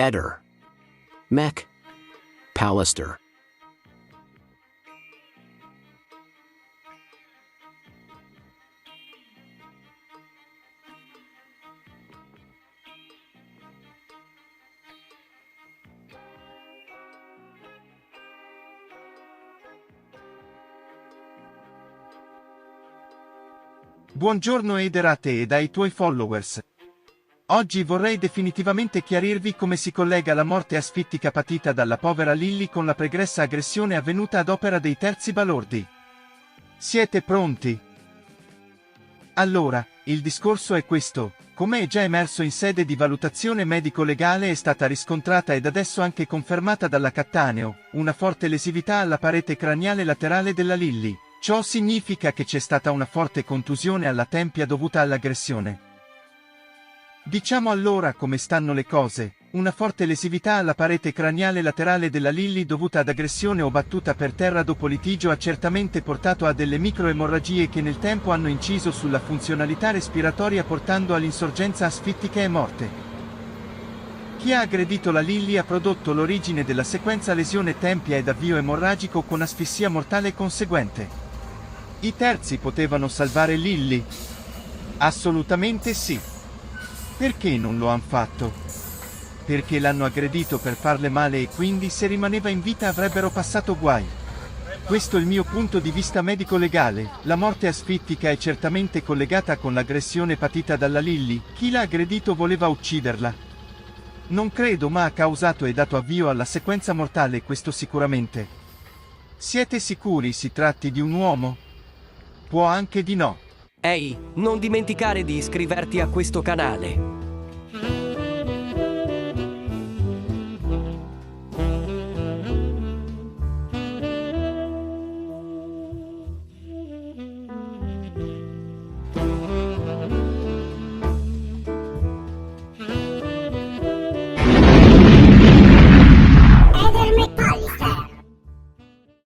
Eder. Mech. Pallister. Buongiorno Eder, a te ed ai tuoi followers. Oggi vorrei definitivamente chiarirvi come si collega la morte asfittica patita dalla povera Lily con la pregressa aggressione avvenuta ad opera dei terzi balordi. Siete pronti? Allora, il discorso è questo: come è già emerso in sede di valutazione medico-legale, è stata riscontrata ed adesso anche confermata dalla Cattaneo una forte lesività alla parete craniale laterale della Lily. Ciò significa che c'è stata una forte contusione alla tempia dovuta all'aggressione. Diciamo allora come stanno le cose: una forte lesività alla parete craniale laterale della Lily dovuta ad aggressione o battuta per terra dopo litigio ha certamente portato a delle microemorragie che nel tempo hanno inciso sulla funzionalità respiratoria, portando all'insorgenza asfittica e morte. Chi ha aggredito la Lily ha prodotto l'origine della sequenza lesione tempia ed avvio emorragico con asfissia mortale conseguente. I terzi potevano salvare Lily? Assolutamente sì. Perché non lo han fatto? Perché l'hanno aggredito per farle male e quindi se rimaneva in vita avrebbero passato guai. Questo è il mio punto di vista medico-legale. La morte asfittica è certamente collegata con l'aggressione patita dalla Lily. Chi l'ha aggredito voleva ucciderla? Non credo, ma ha causato e dato avvio alla sequenza mortale, questo sicuramente. Siete sicuri si tratti di un uomo? Può anche di no. Ehi, non dimenticare di iscriverti a questo canale.